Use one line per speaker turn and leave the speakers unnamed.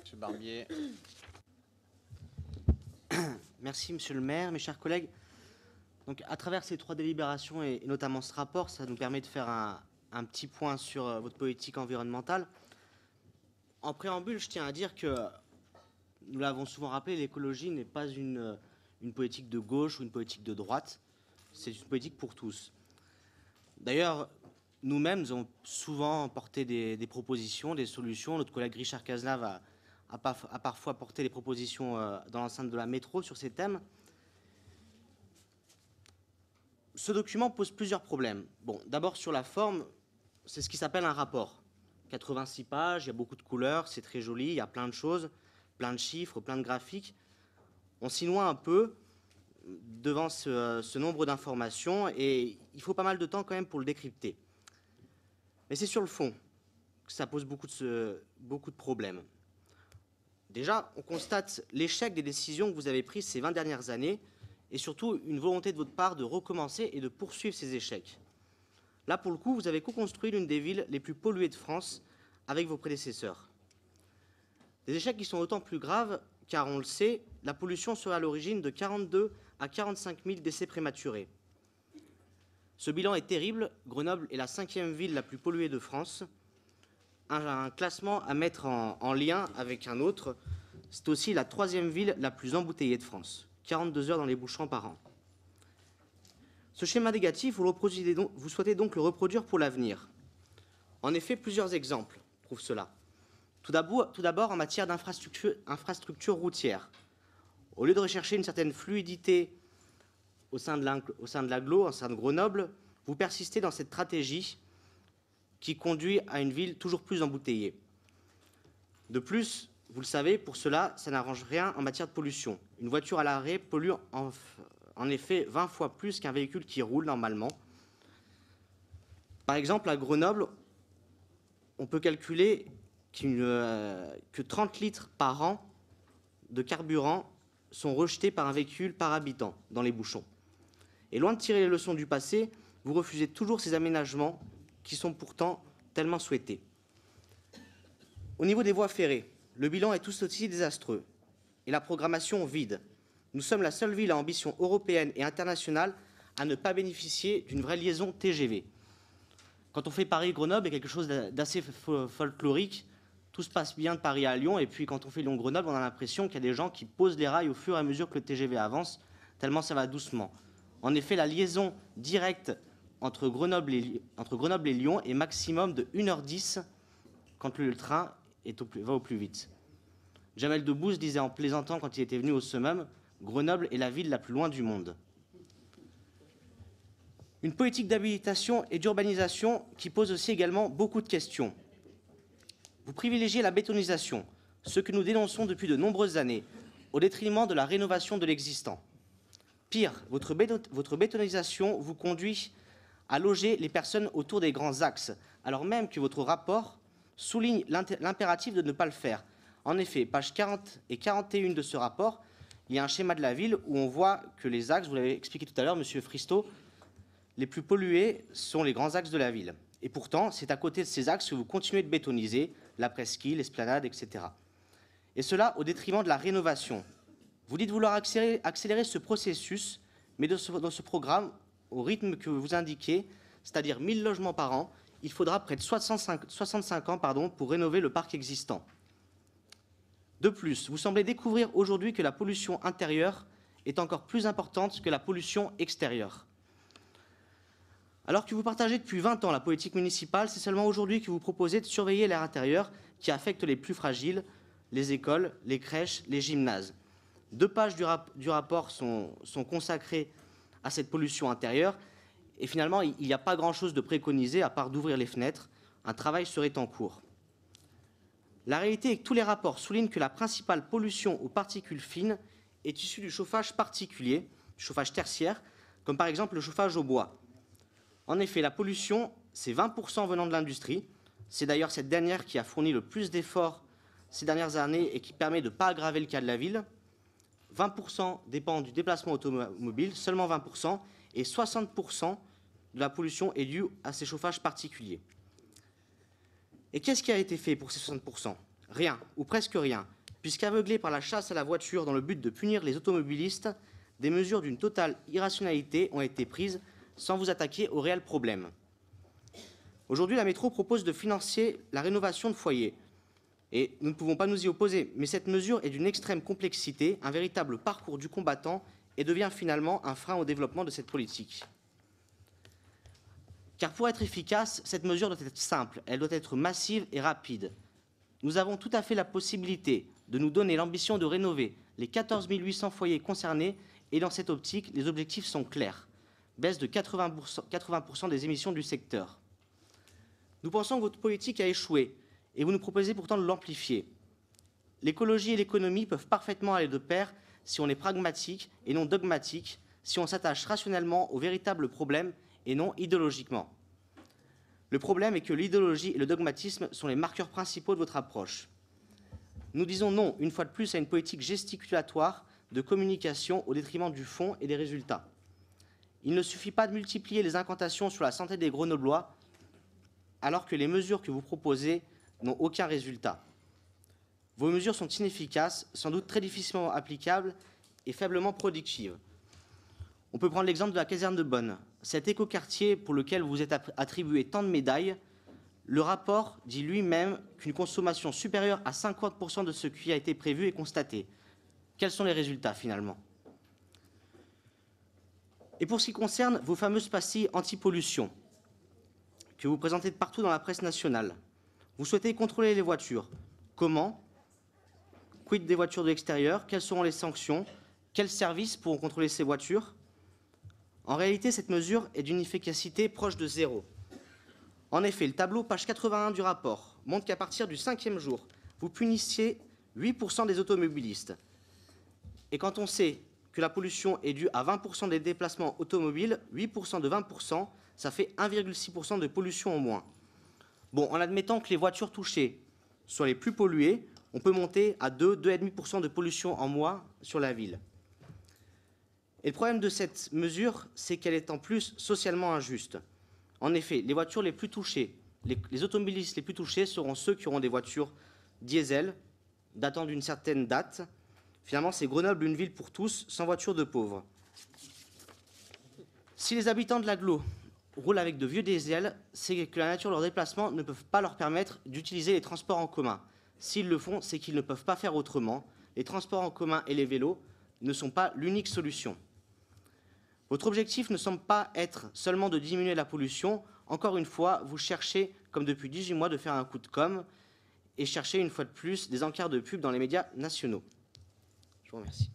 Monsieur Barbier.
Merci, Monsieur le maire, mes chers collègues. Donc, à travers ces 3 délibérations et notamment ce rapport, ça nous permet de faire un petit point sur votre politique environnementale. En préambule, je tiens à dire que, nous l'avons souvent rappelé, l'écologie n'est pas une politique de gauche ou une politique de droite. C'est une politique pour tous. D'ailleurs, nous-mêmes avons souvent porté des propositions, des solutions. Notre collègue Richard Cazenave a parfois porté des propositions dans l'enceinte de la métro sur ces thèmes. Ce document pose plusieurs problèmes. Bon, d'abord sur la forme, c'est ce qui s'appelle un rapport. 86 pages, il y a beaucoup de couleurs, c'est très joli, il y a plein de choses, plein de chiffres, plein de graphiques. On s'y noie un peu devant ce nombre d'informations et il faut pas mal de temps quand même pour le décrypter. Mais c'est sur le fond que ça pose beaucoup de problèmes. Déjà, on constate l'échec des décisions que vous avez prises ces 20 dernières années et surtout une volonté de votre part de recommencer et de poursuivre ces échecs. Là, pour le coup, vous avez co-construit l'une des villes les plus polluées de France avec vos prédécesseurs. Des échecs qui sont d'autant plus graves car, on le sait, la pollution serait à l'origine de 42 à 45 000 décès prématurés. Ce bilan est terrible. Grenoble est la 5e ville la plus polluée de France. Un classement à mettre en lien avec un autre, c'est aussi la 3e ville la plus embouteillée de France. 42 heures dans les bouchons par an. Ce schéma négatif, vous souhaitez donc le reproduire pour l'avenir. En effet, plusieurs exemples prouvent cela. Tout d'abord, en matière d'infrastructures routières. Au lieu de rechercher une certaine fluidité au sein de l'agglo, au sein de Grenoble, vous persistez dans cette stratégie qui conduit à une ville toujours plus embouteillée. De plus, vous le savez, pour cela, ça n'arrange rien en matière de pollution. Une voiture à l'arrêt pollue en effet 20 fois plus qu'un véhicule qui roule normalement. Par exemple, à Grenoble, on peut calculer que 30 litres par an de carburant sont rejetés par un véhicule par habitant dans les bouchons. Et loin de tirer les leçons du passé, vous refusez toujours ces aménagements qui sont pourtant tellement souhaités. Au niveau des voies ferrées, le bilan est tout aussi désastreux et la programmation vide. Nous sommes la seule ville à ambition européenne et internationale à ne pas bénéficier d'une vraie liaison TGV. Quand on fait Paris-Grenoble, il y a quelque chose d'assez folklorique. Tout se passe bien de Paris à Lyon, et puis quand on fait Lyon-Grenoble, on a l'impression qu'il y a des gens qui posent les rails au fur et à mesure que le TGV avance, tellement ça va doucement. En effet, la liaison directe entre Grenoble et Lyon est maximum de 1h10 quand le train va au plus vite. Jamel Debbouze disait en plaisantant quand il était venu au Summum, Grenoble est la ville la plus loin du monde. Une politique d'habilitation et d'urbanisation qui pose aussi également beaucoup de questions. Vous privilégiez la bétonisation, ce que nous dénonçons depuis de nombreuses années, au détriment de la rénovation de l'existant. Pire, votre bétonisation vous conduit à loger les personnes autour des grands axes, alors même que votre rapport souligne l'impératif de ne pas le faire. En effet, pages 40 et 41 de ce rapport, il y a un schéma de la ville où on voit que les axes, vous l'avez expliqué tout à l'heure, Monsieur Fristo, les plus pollués sont les grands axes de la ville. Et pourtant, c'est à côté de ces axes que vous continuez de bétoniser, la presqu'île, l'esplanade, etc. Et cela au détriment de la rénovation. Vous dites vouloir accélérer ce processus, mais dans ce programme, au rythme que vous indiquez, c'est-à-dire 1000 logements par an, il faudra près de 65 ans pour rénover le parc existant. De plus, vous semblez découvrir aujourd'hui que la pollution intérieure est encore plus importante que la pollution extérieure. Alors que vous partagez depuis 20 ans la politique municipale, c'est seulement aujourd'hui que vous proposez de surveiller l'air intérieur qui affecte les plus fragiles, les écoles, les crèches, les gymnases. 2 pages du rapport sont consacrées à cette pollution intérieure et finalement, il n'y a pas grand-chose de préconisé à part d'ouvrir les fenêtres. Un travail serait en cours. La réalité est que tous les rapports soulignent que la principale pollution aux particules fines est issue du chauffage particulier, du chauffage tertiaire, comme par exemple le chauffage au bois. En effet, la pollution, c'est 20% venant de l'industrie. C'est d'ailleurs cette dernière qui a fourni le plus d'efforts ces dernières années et qui permet de ne pas aggraver le cas de la ville. 20% dépend du déplacement automobile, seulement 20%, et 60% de la pollution est due à ces chauffages particuliers. Et qu'est-ce qui a été fait pour ces 60%? Rien, ou presque rien. puisqu'aveuglés par la chasse à la voiture dans le but de punir les automobilistes, des mesures d'une totale irrationalité ont été prises sans vous attaquer au réel problème. Aujourd'hui, la métro propose de financer la rénovation de foyers. Et nous ne pouvons pas nous y opposer, mais cette mesure est d'une extrême complexité, un véritable parcours du combattant et devient finalement un frein au développement de cette politique. Car pour être efficace, cette mesure doit être simple, elle doit être massive et rapide. Nous avons tout à fait la possibilité de nous donner l'ambition de rénover les 14 800 foyers concernés et dans cette optique, les objectifs sont clairs. Baisse de 80% des émissions du secteur. Nous pensons que votre politique a échoué et vous nous proposez pourtant de l'amplifier. L'écologie et l'économie peuvent parfaitement aller de pair si on est pragmatique et non dogmatique, si on s'attache rationnellement aux véritables problèmes et non idéologiquement. Le problème est que l'idéologie et le dogmatisme sont les marqueurs principaux de votre approche. Nous disons non, une fois de plus, à une politique gesticulatoire de communication au détriment du fond et des résultats. Il ne suffit pas de multiplier les incantations sur la santé des Grenoblois alors que les mesures que vous proposez n'ont aucun résultat. Vos mesures sont inefficaces, sans doute très difficilement applicables et faiblement productives. On peut prendre l'exemple de la caserne de Bonn. Cet écoquartier pour lequel vous êtes attribué tant de médailles, le rapport dit lui-même qu'une consommation supérieure à 50% de ce qui a été prévu est constatée. Quels sont les résultats finalement? Et pour ce qui concerne vos fameuses pastilles anti-pollution, que vous présentez de partout dans la presse nationale, vous souhaitez contrôler les voitures. Comment? Quid des voitures de l'extérieur? Quelles seront les sanctions? Quels services pourront contrôler ces voitures? En réalité, cette mesure est d'une efficacité proche de zéro. En effet, le tableau, page 81 du rapport, montre qu'à partir du 5e jour, vous punissiez 8% des automobilistes. Et quand on sait que la pollution est due à 20% des déplacements automobiles, 8% de 20%, ça fait 1,6% de pollution en moins. Bon, en admettant que les voitures touchées soient les plus polluées, on peut monter à 2,5% de pollution en moins sur la ville. Et le problème de cette mesure, c'est qu'elle est en plus socialement injuste. En effet, les voitures les plus touchées, les automobilistes les plus touchés seront ceux qui auront des voitures diesel datant d'une certaine date. Finalement, c'est Grenoble, une ville pour tous, sans voiture de pauvres. Si les habitants de l'agglo roulent avec de vieux diesel, c'est que la nature de leurs déplacements ne peuvent pas leur permettre d'utiliser les transports en commun. S'ils le font, c'est qu'ils ne peuvent pas faire autrement. Les transports en commun et les vélos ne sont pas l'unique solution. Votre objectif ne semble pas être seulement de diminuer la pollution. Encore une fois, vous cherchez, comme depuis 18 mois, de faire un coup de com' et cherchez une fois de plus des encarts de pub dans les médias nationaux. Je vous remercie.